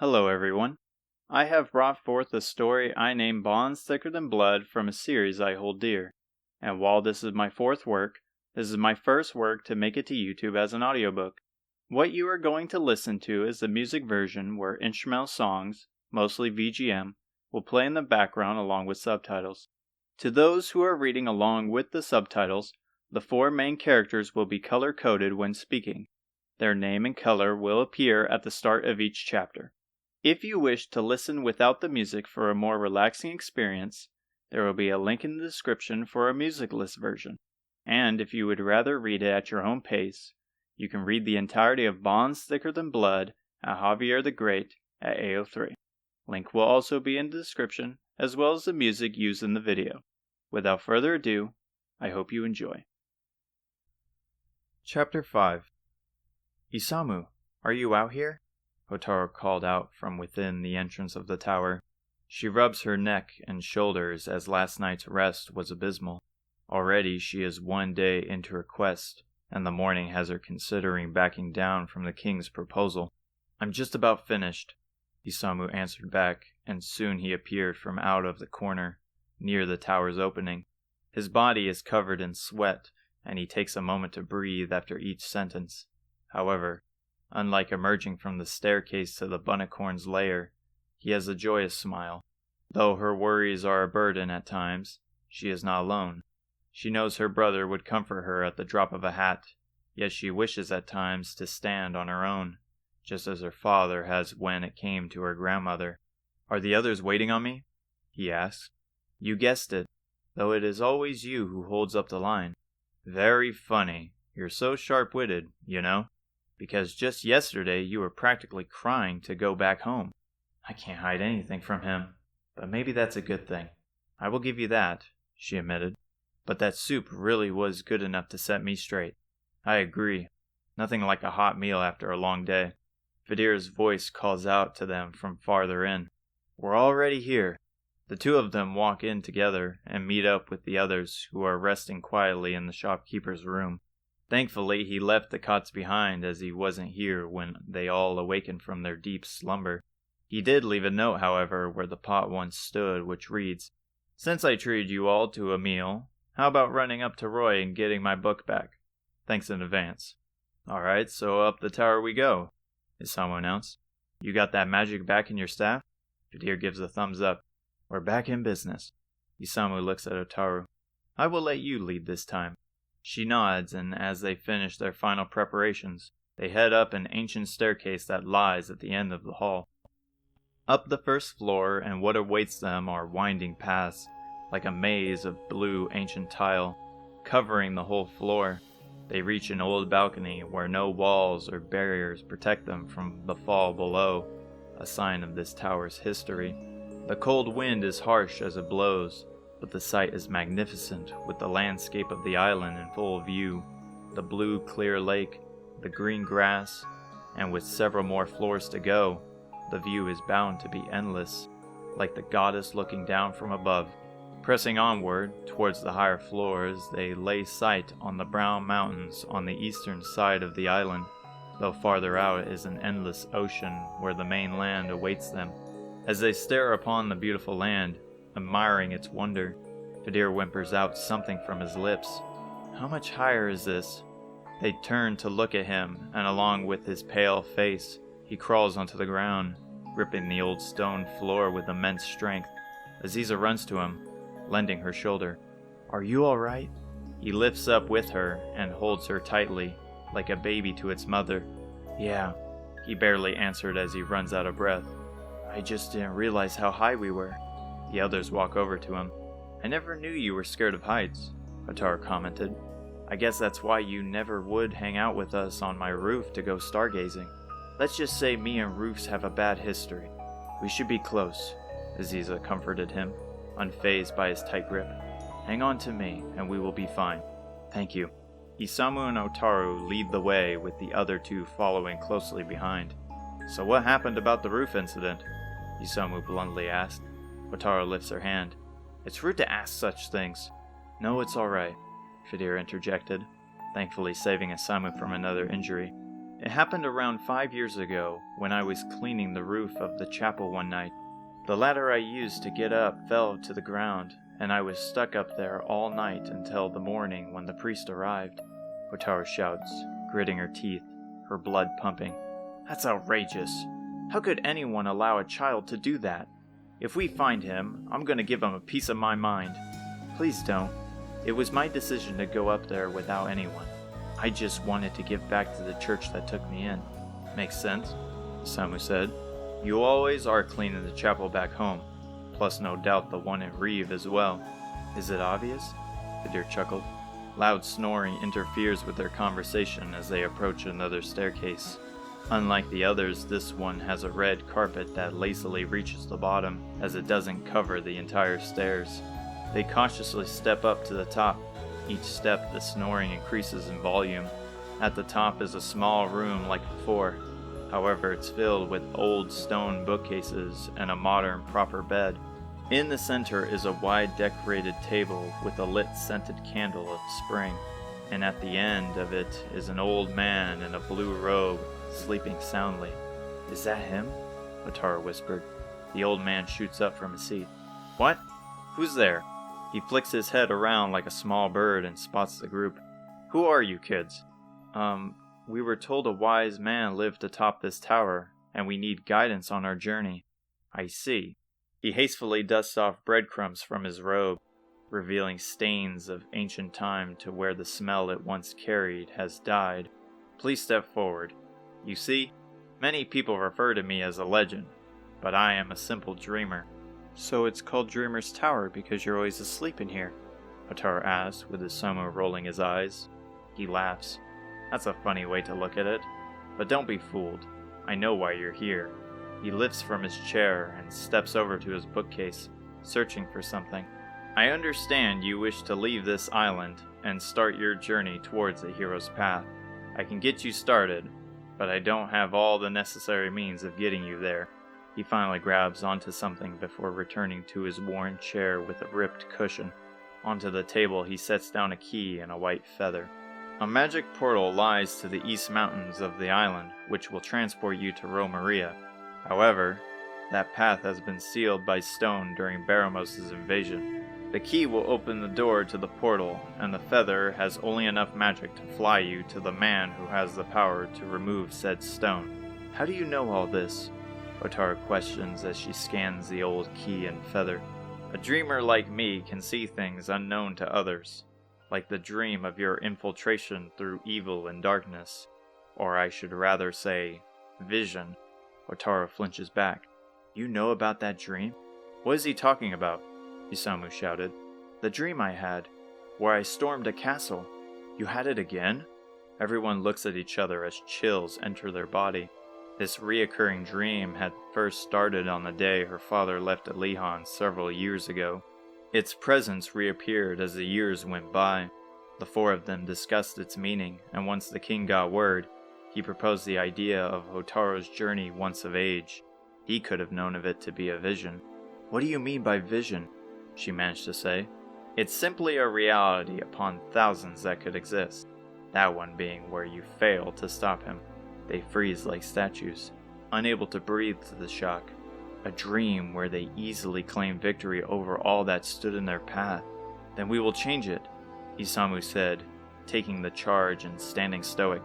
Hello everyone. I have brought forth a story I name Bonds Thicker Than Blood from a series I hold dear. And while this is my fourth work, this is my first work to make it to YouTube as an audiobook. What you are going to listen to is the music version where instrumental songs, mostly VGM, will play in the background along with subtitles. To those who are reading along with the subtitles, the four main characters will be color-coded when speaking. Their name and color will appear at the start of each chapter. If you wish to listen without the music for a more relaxing experience, there will be a link in the description for a musicless version. And if you would rather read it at your own pace, you can read the entirety of Bonds Thicker Than Blood at Javier the Great at AO3. Link will also be in the description, as well as the music used in the video. Without further ado, I hope you enjoy. Chapter 5. Isamu, are you out here? Hotaru called out from within the entrance of the tower. She rubs her neck and shoulders as last night's rest was abysmal. Already she is one day into her quest, and the morning has her considering backing down from the king's proposal. I'm just about finished, Isamu answered back, and soon he appeared from out of the corner, near the tower's opening. His body is covered in sweat, and he takes a moment to breathe after each sentence. However, unlike emerging from the staircase to the Bunnicorn's lair, he has a joyous smile. Though her worries are a burden at times, she is not alone. She knows her brother would comfort her at the drop of a hat, yet she wishes at times to stand on her own, just as her father has when it came to her grandmother. Are the others waiting on me? He asked. You guessed it, though it is always you who holds up the line. Very funny. You're so sharp-witted, you know. Because just yesterday you were practically crying to go back home. I can't hide anything from him, but maybe that's a good thing. I will give you that, she admitted. But that soup really was good enough to set me straight. I agree. Nothing like a hot meal after a long day. Fadira's voice calls out to them from farther in. We're already here. The two of them walk in together and meet up with the others who are resting quietly in the shopkeeper's room. Thankfully, he left the cots behind as he wasn't here when they all awakened from their deep slumber. He did leave a note, however, where the pot once stood, which reads, Since I treated you all to a meal, how about running up to Roy and getting my book back? Thanks in advance. Alright, so up the tower we go, Isamu announced. You got that magic back in your staff? Kadir gives a thumbs up. We're back in business. Isamu looks at Hotaru. I will let you lead this time. She nods, and as they finish their final preparations, they head up an ancient staircase that lies at the end of the hall. Up the first floor, and what awaits them are winding paths, like a maze of blue ancient tile, covering the whole floor. They reach an old balcony where no walls or barriers protect them from the fall below, a sign of this tower's history. The cold wind is harsh as it blows, but the sight is magnificent, with the landscape of the island in full view, the blue clear lake, the green grass, and with several more floors to go, the view is bound to be endless, like the goddess looking down from above. Pressing onward, towards the higher floors, they lay sight on the brown mountains on the eastern side of the island, though farther out is an endless ocean where the main land awaits them. As they stare upon the beautiful land, admiring its wonder, Kadir whimpers out something from his lips. How much higher is this? They turn to look at him, and along with his pale face, he crawls onto the ground, gripping the old stone floor with immense strength. Aziza runs to him, lending her shoulder. Are you all right? He lifts up with her and holds her tightly, like a baby to its mother. Yeah, he barely answered as he runs out of breath. I just didn't realize how high we were. The others walk over to him. I never knew you were scared of heights, Hotaru commented. I guess that's why you never would hang out with us on my roof to go stargazing. Let's just say me and roofs have a bad history. We should be close, Aziza comforted him, unfazed by his tight grip. Hang on to me, and we will be fine. Thank you. Isamu and Hotaru lead the way, with the other two following closely behind. So what happened about the roof incident? Isamu bluntly asked. Hotaru lifts her hand. It's rude to ask such things. No, it's alright, Fadira interjected, thankfully saving Isamu from another injury. It happened around 5 years ago when I was cleaning the roof of the chapel one night. The ladder I used to get up fell to the ground, and I was stuck up there all night until the morning when the priest arrived. Hotaru shouts, gritting her teeth, her blood pumping. That's outrageous. How could anyone allow a child to do that? If we find him, I'm gonna give him a piece of my mind. Please don't. It was my decision to go up there without anyone. I just wanted to give back to the church that took me in. Makes sense, Isamu said. You always are cleaning the chapel back home, plus no doubt the one in Reeve as well. Is it obvious? Kadir chuckled. Loud snoring interferes with their conversation as they approach another staircase. Unlike the others, this one has a red carpet that lazily reaches the bottom, as it doesn't cover the entire stairs. They cautiously step up to the top. Each step, the snoring increases in volume. At the top is a small room like before. However, it's filled with old stone bookcases and a modern proper bed. In the center is a wide decorated table with a lit scented candle of spring, and at the end of it is an old man in a blue robe, sleeping soundly. Is that him? Hotaru whispered. The old man shoots up from his seat. What? Who's there? He flicks his head around like a small bird and spots the group. Who are you kids? We were told a wise man lived atop this tower, and we need guidance on our journey. I see. He hastily dusts off breadcrumbs from his robe, revealing stains of ancient time to where the smell it once carried has died. Please step forward. You see, many people refer to me as a legend, but I am a simple dreamer. So it's called Dreamer's Tower because you're always asleep in here? Hotaru asks, with Isamu rolling his eyes. He laughs. That's a funny way to look at it. But don't be fooled. I know why you're here. He lifts from his chair and steps over to his bookcase, searching for something. I understand you wish to leave this island and start your journey towards the hero's path. I can get you started, but I don't have all the necessary means of getting you there. He finally grabs onto something before returning to his worn chair with a ripped cushion. Onto the table he sets down a key and a white feather. A magic portal lies to the east mountains of the island, which will transport you to Romaria. However, that path has been sealed by stone during Baramos' invasion. The key will open the door to the portal, and the feather has only enough magic to fly you to the man who has the power to remove said stone. How do you know all this? Hotaru questions as she scans the old key and feather. A dreamer like me can see things unknown to others, like the dream of your infiltration through evil and darkness. Or I should rather say, vision. Hotaru flinches back. You know about that dream? What is he talking about? Isamu shouted. The dream I had, where I stormed a castle. You had it again? Everyone looks at each other as chills enter their body. This reoccurring dream had first started on the day her father left Alihan several years ago. Its presence reappeared as the years went by. The four of them discussed its meaning, and once the king got word, he proposed the idea of Hotaru's journey once of age. He could have known of it to be a vision. What do you mean by vision? She managed to say. It's simply a reality upon thousands that could exist. That one being where you fail to stop him. They freeze like statues, unable to breathe to the shock. A dream where they easily claim victory over all that stood in their path. Then we will change it, Isamu said, taking the charge and standing stoic.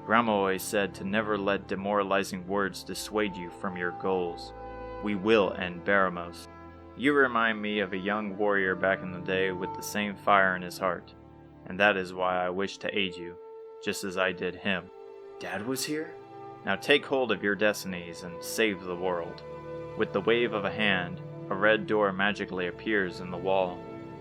Grandma always said to never let demoralizing words dissuade you from your goals. We will end Baramos. You remind me of a young warrior back in the day with the same fire in his heart, and that is why I wish to aid you, just as I did him. Dad was here? Now take hold of your destinies and save the world. With the wave of a hand, a red door magically appears in the wall.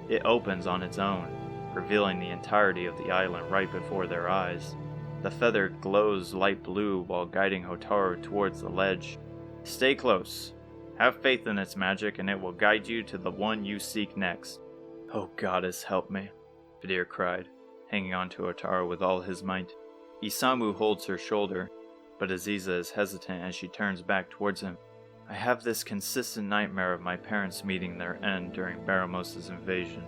It opens on its own, revealing the entirety of the island right before their eyes. The feather glows light blue while guiding Hotaru towards the ledge. Stay close. Have faith in its magic and it will guide you to the one you seek next. Oh goddess, help me, Kadir cried, hanging on to Hotaru with all his might. Isamu holds her shoulder, but Aziza is hesitant as she turns back towards him. I have this consistent nightmare of my parents meeting their end during Baramos' invasion.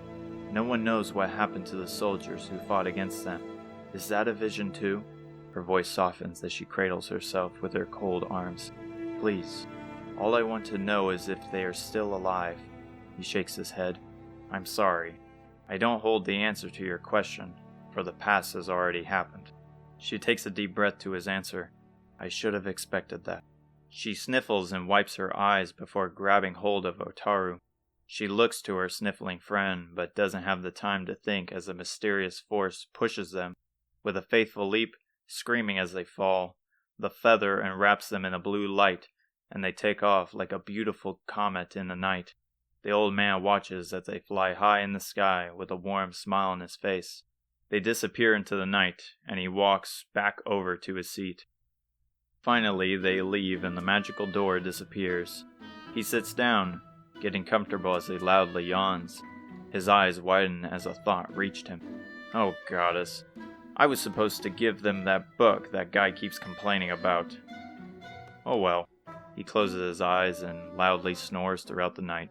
No one knows what happened to the soldiers who fought against them. Is that a vision too? Her voice softens as she cradles herself with her cold arms. Please, all I want to know is if they are still alive. He shakes his head. I'm sorry. I don't hold the answer to your question, for the past has already happened. She takes a deep breath to his answer. I should have expected that. She sniffles and wipes her eyes before grabbing hold of Otaru. She looks to her sniffling friend, but doesn't have the time to think as a mysterious force pushes them. With a faithful leap, screaming as they fall, the feather enwraps them in a blue light, and they take off like a beautiful comet in the night. The old man watches as they fly high in the sky with a warm smile on his face. They disappear into the night, and he walks back over to his seat. Finally, they leave and the magical door disappears. He sits down, getting comfortable as he loudly yawns. His eyes widen as a thought reached him. Oh, goddess. I was supposed to give them that book that guy keeps complaining about. Oh well. He closes his eyes and loudly snores throughout the night.